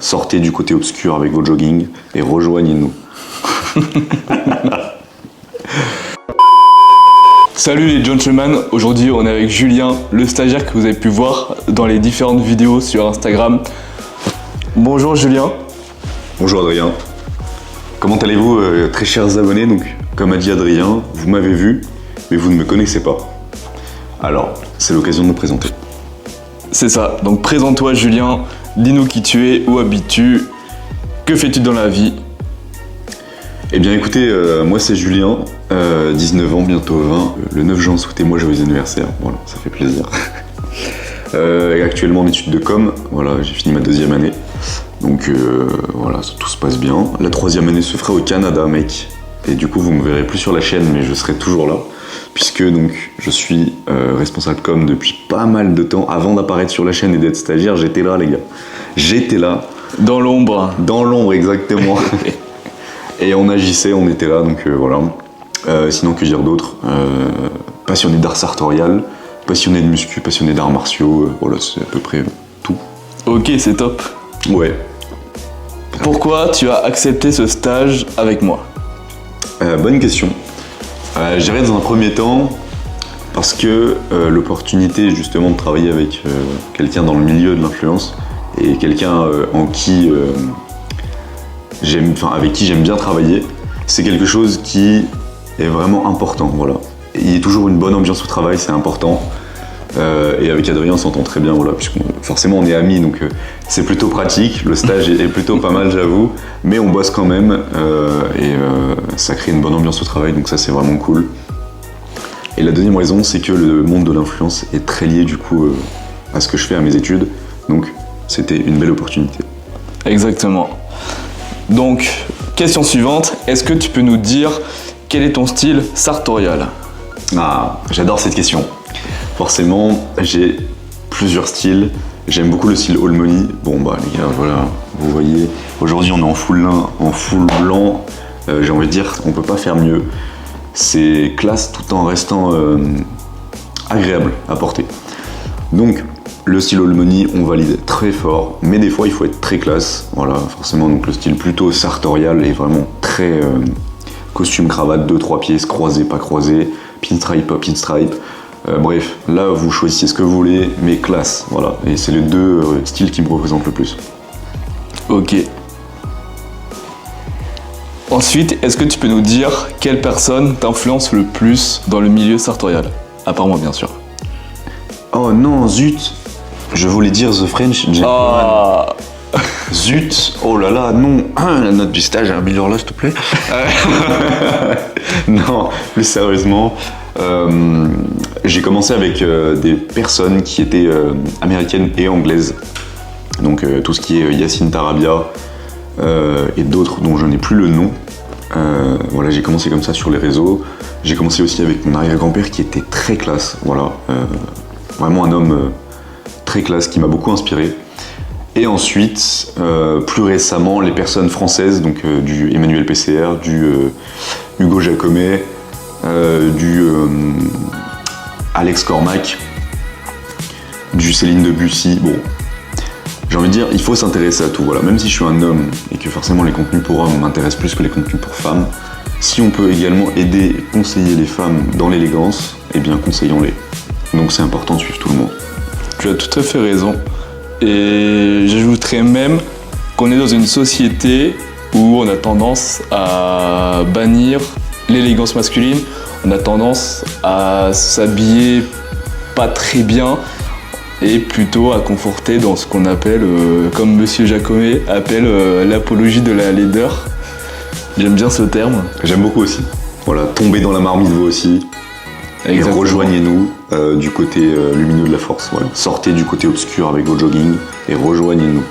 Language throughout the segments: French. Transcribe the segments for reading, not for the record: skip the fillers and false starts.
Sortez du côté obscur avec vos jogging et rejoignez-nous. Salut les gentlemen, aujourd'hui on est avec Julien, le stagiaire que vous avez pu voir dans les différentes vidéos sur Instagram. Bonjour Julien. Bonjour Adrien. Comment allez-vous très chers abonnés? Donc, comme a dit Adrien, vous m'avez vu, mais vous ne me connaissez pas. Alors, c'est l'occasion de me présenter. C'est ça, donc présente-toi Julien, dis-nous qui tu es, où habites-tu, que fais-tu dans la vie? Eh bien écoutez, moi c'est Julien, 19 ans, bientôt 20. Le 9 juin, souhaitez-moi joyeux anniversaire, voilà, ça fait plaisir. Actuellement en études de com, voilà, j'ai fini ma 2e année. Donc voilà, tout se passe bien. La 3e année se fera au Canada, mec. Et du coup, vous me verrez plus sur la chaîne, mais je serai toujours là. Puisque donc, je suis responsable com depuis pas mal de temps. Avant d'apparaître sur la chaîne et d'être stagiaire, j'étais là, les gars. J'étais là. Dans l'ombre. Dans l'ombre, exactement. Et on agissait, on était là, donc voilà. Sinon, que dire d'autre? Passionné d'art sartorial, passionné de muscu, passionné d'arts martiaux. Voilà, c'est à peu près tout. Ok, c'est top. Ouais. Pourquoi tu as accepté ce stage avec moi? Bonne question. Je dirais dans un premier temps parce que l'opportunité justement de travailler avec quelqu'un dans le milieu de l'influence et quelqu'un avec qui j'aime bien travailler, c'est quelque chose qui est vraiment important. Voilà. Il y a toujours une bonne ambiance au travail, c'est important. Et avec Adrien on s'entend très bien, voilà, puisque forcément on est amis, donc c'est plutôt pratique. Le stage est plutôt pas mal, j'avoue, mais on bosse quand même et ça crée une bonne ambiance au travail, donc ça c'est vraiment cool. Et la deuxième raison, c'est que le monde de l'influence est très lié du coup à ce que je fais, à mes études, donc c'était une belle opportunité. Exactement. Donc, question suivante, est-ce que tu peux nous dire quel est ton style sartorial? Ah, j'adore cette question. Forcément, j'ai plusieurs styles. J'aime beaucoup le style all money. Bon bah les gars, voilà, vous voyez, aujourd'hui on est en full lin, en full blanc. J'ai envie de dire, on peut pas faire mieux. C'est classe tout en restant agréable à porter. Donc, le style all money, on valide très fort, mais des fois il faut être très classe. Voilà, forcément, donc le style plutôt sartorial est vraiment très costume, cravate, 2-3 pièces, croisé, pas croisé, pinstripe, pas pinstripe. Bref, là vous choisissez ce que vous voulez, mais classe, voilà. Et c'est les deux styles qui me représentent le plus. Ok. Ensuite, est-ce que tu peux nous dire quelle personne t'influence le plus dans le milieu sartorial? À part moi, bien sûr. Oh non, zut! Je voulais dire The French Gentleman. Ah. Zut! Oh là là, non! La note du stage, améliore-la s'il te plaît. Non, plus sérieusement, j'ai commencé avec des personnes qui étaient américaines et anglaises. Donc tout ce qui est Yacine Tarabia et d'autres dont je n'ai plus le nom. Voilà, j'ai commencé comme ça sur les réseaux. J'ai commencé aussi avec mon arrière-grand-père qui était très classe. Voilà, vraiment un homme très classe qui m'a beaucoup inspiré. Et ensuite, plus récemment, les personnes françaises, donc du Emmanuel PCR, du Hugo Jacomet, du Alex Cormac, du Céline Debussy. Bon, j'ai envie de dire, il faut s'intéresser à tout. Voilà, même si je suis un homme et que forcément les contenus pour hommes m'intéressent plus que les contenus pour femmes, si on peut également aider et conseiller les femmes dans l'élégance, eh bien conseillons-les. Donc c'est important de suivre tout le monde. Tu as tout à fait raison. Et j'ajouterais même qu'on est dans une société où on a tendance à bannir l'élégance masculine, on a tendance à s'habiller pas très bien et plutôt à conforter dans ce qu'on appelle, comme Monsieur Jacomet appelle, l'apologie de la laideur. J'aime bien ce terme. J'aime beaucoup aussi. Voilà, tombez dans la marmite vous aussi. Et rejoignez-nous du côté lumineux de la force. Voilà. Sortez du côté obscur avec vos jogging et rejoignez-nous.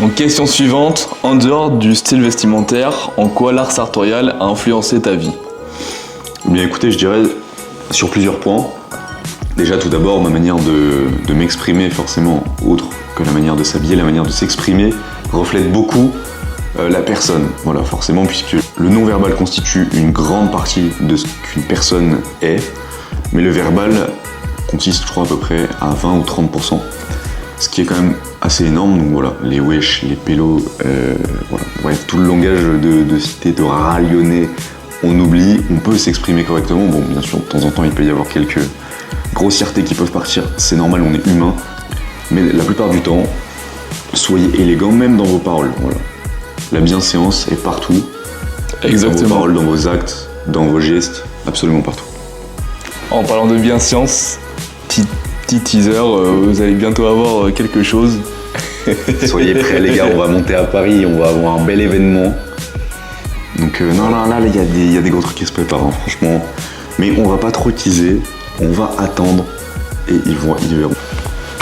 Donc question suivante, en dehors du style vestimentaire, en quoi l'art sartorial a influencé ta vie? Bien écoutez, je dirais sur plusieurs points. Déjà tout d'abord, ma manière de m'exprimer, forcément, autre que la manière de s'habiller, la manière de s'exprimer, reflète beaucoup la personne. Voilà, forcément, puisque le non-verbal constitue une grande partie de ce qu'une personne est, mais le verbal consiste, je crois, à peu près à 20 ou 30%. ce qui est quand même assez énorme. Donc voilà, les wesh, les pélos, voilà. Bref, tout le langage de cité, de ralionner, on oublie, on peut s'exprimer correctement. Bon, bien sûr, de temps en temps, il peut y avoir quelques grossièretés qui peuvent partir, c'est normal, on est humain. Mais la plupart du temps, soyez élégant, même dans vos paroles. Voilà. La bienséance est partout. Exactement. Dans vos paroles, dans vos actes, dans vos gestes, absolument partout. En parlant de bienséance, petit teaser, vous allez bientôt avoir quelque chose. Soyez prêts les gars, on va monter à Paris, on va avoir un bel événement. Donc non, là, il y a des gros trucs qui se préparent, hein, franchement. Mais on va pas trop teaser, on va attendre et ils verront.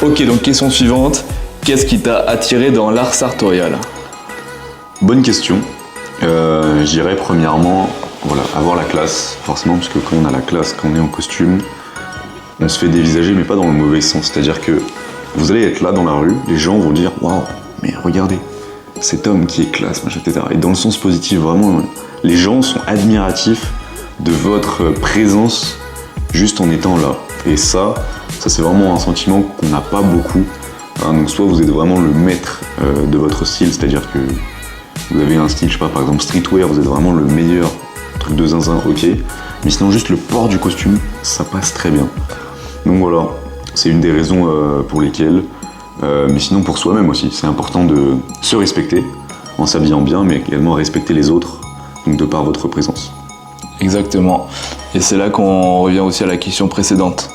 Ok, donc question suivante. Qu'est-ce qui t'a attiré dans l'art sartorial? Bonne question. Je dirais premièrement, voilà, avoir la classe, forcément, parce que quand on a la classe, quand on est en costume, on se fait dévisager, mais pas dans le mauvais sens. C'est-à-dire que vous allez être là dans la rue, les gens vont dire « Waouh, mais regardez, cet homme qui est classe, machin, etc. » Et dans le sens positif, vraiment, les gens sont admiratifs de votre présence juste en étant là. Et ça c'est vraiment un sentiment qu'on n'a pas beaucoup. Hein, donc soit vous êtes vraiment le maître de votre style, c'est-à-dire que vous avez un style, je sais pas, par exemple streetwear, vous êtes vraiment le meilleur truc de zinzin, ok. Mais sinon juste le port du costume, ça passe très bien. Donc voilà, c'est une des raisons pour lesquelles. Mais sinon pour soi-même aussi, c'est important de se respecter en s'habillant bien, mais également respecter les autres, donc de par votre présence. Exactement. Et c'est là qu'on revient aussi à la question précédente.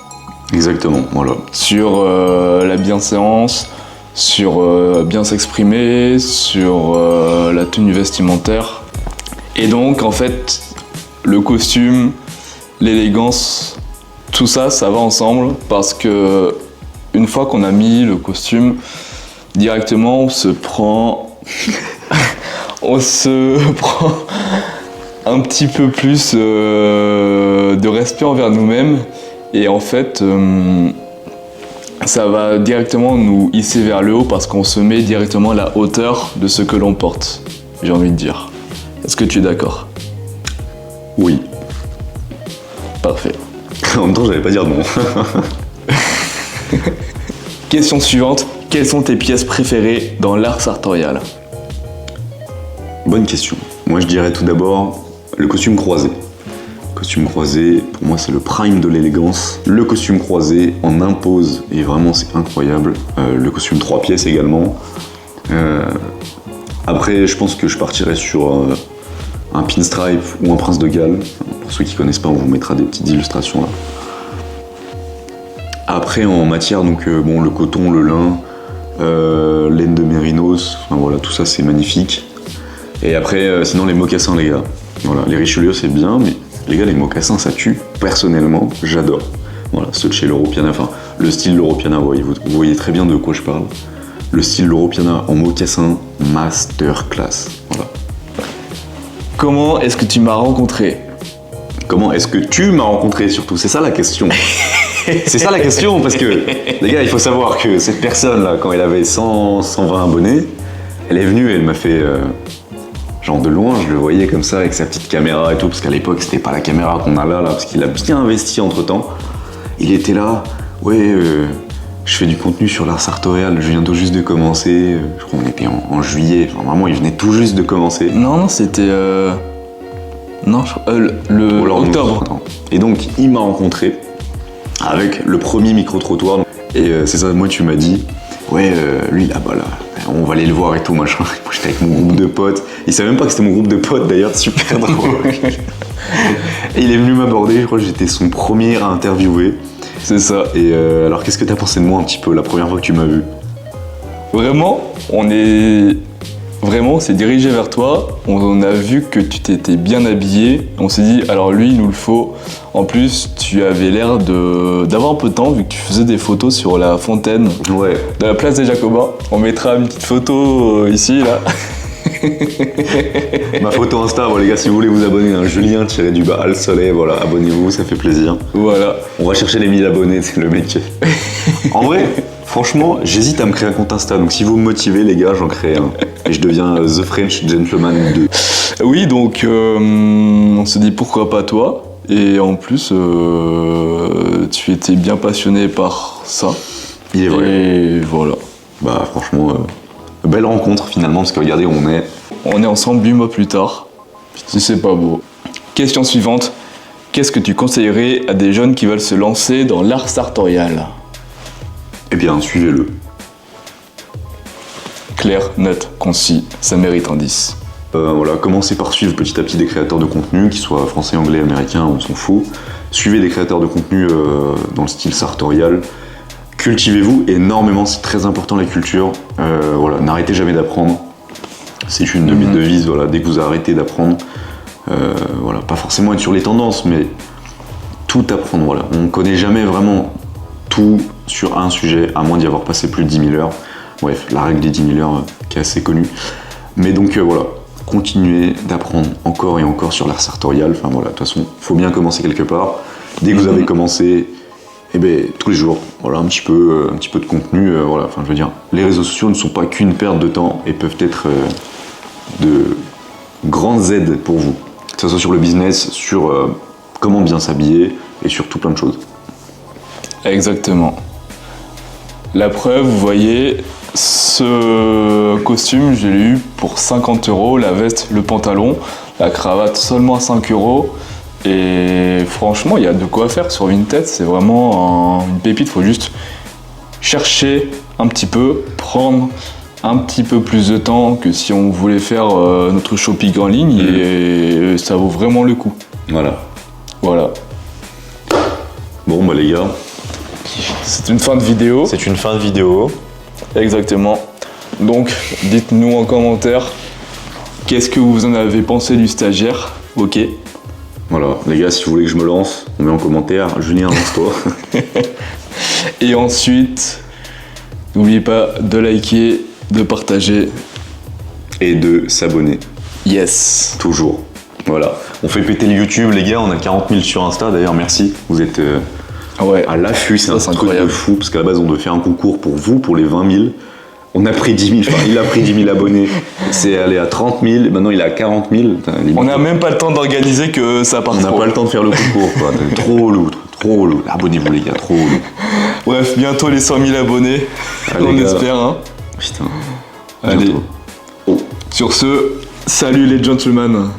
Exactement, voilà. Sur la bienséance, sur bien s'exprimer, sur la tenue vestimentaire. Et donc, en fait, le costume, l'élégance, tout ça, ça va ensemble parce que une fois qu'on a mis le costume, directement, on se prend un petit peu plus de respect envers nous-mêmes. Et en fait, ça va directement nous hisser vers le haut parce qu'on se met directement à la hauteur de ce que l'on porte, j'ai envie de dire. Est-ce que tu es d'accord? Oui. Parfait. En même temps, j'allais pas dire non. Question suivante. Quelles sont tes pièces préférées dans l'art sartorial? Bonne question. Moi, je dirais tout d'abord le costume croisé. Costume croisé, pour moi, c'est le prime de l'élégance. Le costume croisé en impose, et vraiment, c'est incroyable. Le costume 3 pièces également. Après, je pense que je partirais sur un pinstripe ou un prince de Galles. Pour ceux qui connaissent pas, on vous mettra des petites illustrations là. Après, en matière, donc bon, le coton, le lin, laine de mérinos, enfin voilà, tout ça c'est magnifique. Et après, sinon les mocassins, les gars. Voilà, les Richelieu c'est bien, mais les gars, les mocassins ça tue. Personnellement, j'adore. Voilà, ceux de chez Loro Piana, enfin le style Loro Piana, vous voyez très bien de quoi je parle. Le style Loro Piana en mocassin, masterclass. Voilà. Comment est-ce que tu m'as rencontré? Comment est-ce que tu m'as rencontré surtout? C'est ça la question. C'est ça la question, parce que, les gars, il faut savoir que cette personne-là, quand elle avait 100, 120 abonnés, elle est venue et elle m'a fait... genre de loin, je le voyais comme ça avec sa petite caméra et tout, parce qu'à l'époque, c'était pas la caméra qu'on a là, parce qu'il a bien investi entre-temps. Il était là, ouais, je fais du contenu sur l'art sartorial, je viens tout juste de commencer, je crois qu'on était en juillet, enfin vraiment, il venait tout juste de commencer. Non, c'était... Non, le octobre. Et donc, il m'a rencontré avec le premier micro-trottoir. Et c'est ça, moi, tu m'as dit, ouais, lui, là-bas, là, on va aller le voir et tout, machin. Moi, j'étais avec mon groupe de potes. Il savait même pas que c'était mon groupe de potes, d'ailleurs, super drôle. Et il est venu m'aborder, je crois que j'étais son premier à interviewer. C'est ça. Et alors, qu'est-ce que t'as pensé de moi un petit peu, la première fois que tu m'as vu? Vraiment, on s'est dirigé vers toi, on a vu que tu t'étais bien habillé, on s'est dit alors lui il nous le faut. En plus tu avais l'air d'avoir un peu de temps vu que tu faisais des photos sur la fontaine de la place des Jacobins. On mettra une petite photo ici là. Ma photo Insta, bon les gars, si vous voulez vous abonner, hein, Julien-du-bas Al Soleil, voilà, abonnez-vous, ça fait plaisir. Voilà. On va chercher les 1000 abonnés, c'est le mec. En vrai, franchement, j'hésite à me créer un compte Insta, donc si vous me motivez les gars, j'en crée un. Et je deviens The French Gentleman 2. Oui, donc on s'est dit pourquoi pas toi. Et en plus, tu étais bien passionné par ça. Il est vrai. Et voilà. Bah franchement, belle rencontre finalement, parce que regardez où on est. On est ensemble 8 mois plus tard. Si c'est pas beau. Question suivante. Qu'est-ce que tu conseillerais à des jeunes qui veulent se lancer dans l'art sartorial? Eh bien, suivez-le. Clair, net, concis, ça mérite un 10. Voilà, commencez par suivre petit à petit des créateurs de contenu, qu'ils soient français, anglais, américains, on s'en fout. Suivez des créateurs de contenu dans le style sartorial. Cultivez-vous énormément, c'est très important la culture. Voilà, n'arrêtez jamais d'apprendre. C'est une de mes devises, voilà, dès que vous arrêtez d'apprendre, voilà, pas forcément être sur les tendances, mais tout apprendre, voilà. On ne connaît jamais vraiment tout sur un sujet, à moins d'y avoir passé plus de 10 000 heures. Bref, la règle des 10 000 heures qui est assez connue. Mais donc voilà, continuez d'apprendre encore et encore sur l'art sartorial. Enfin voilà, de toute façon, il faut bien commencer quelque part. Dès que vous avez commencé, eh ben, tous les jours, voilà, un petit peu de contenu. Voilà, enfin je veux dire, les réseaux sociaux ne sont pas qu'une perte de temps et peuvent être de grandes aides pour vous. Que ce soit sur le business, sur comment bien s'habiller et sur tout plein de choses. Exactement. La preuve, vous voyez, ce costume, je l'ai eu pour 50 €, la veste, le pantalon, la cravate seulement à 5 €. Et franchement, il y a de quoi faire sur Vinted, c'est vraiment une pépite, il faut juste chercher un petit peu, prendre un petit peu plus de temps que si on voulait faire notre shopping en ligne et ça vaut vraiment le coup. Voilà. Voilà. Bon bah les gars, C'est une fin de vidéo. C'est une fin de vidéo. Exactement. Donc, dites-nous en commentaire qu'est-ce que vous en avez pensé du stagiaire. Ok. voilà, les gars, si vous voulez que je me lance, on met en commentaire, Julien, lance-toi. Et ensuite, n'oubliez pas de liker, de partager. Et de s'abonner, Yes. toujours. Voilà, on fait péter le YouTube, les gars, on a 40 000 sur Insta, d'ailleurs, merci. Vous êtes Ouais. à l'affût, c'est Ça, un c'est truc incroyable. de fou, parce qu'à la base, on devait faire un concours pour vous, pour les 20 000. On a pris 10 000, enfin, il a pris 10 000 abonnés. C'est allé à 30 000, maintenant il est à 40 000. Putain, limite, On n'a même pas le temps d'organiser que ça part on n'a trop. pas le temps de faire le concours, quoi. Trop relou, trop relou. Abonnez-vous, les gars, trop relou. Bref, bientôt les 100 000 abonnés. Allez, On gars. espère, hein. Putain. Allez. Bientôt. Oh. Sur ce, salut les gentlemen.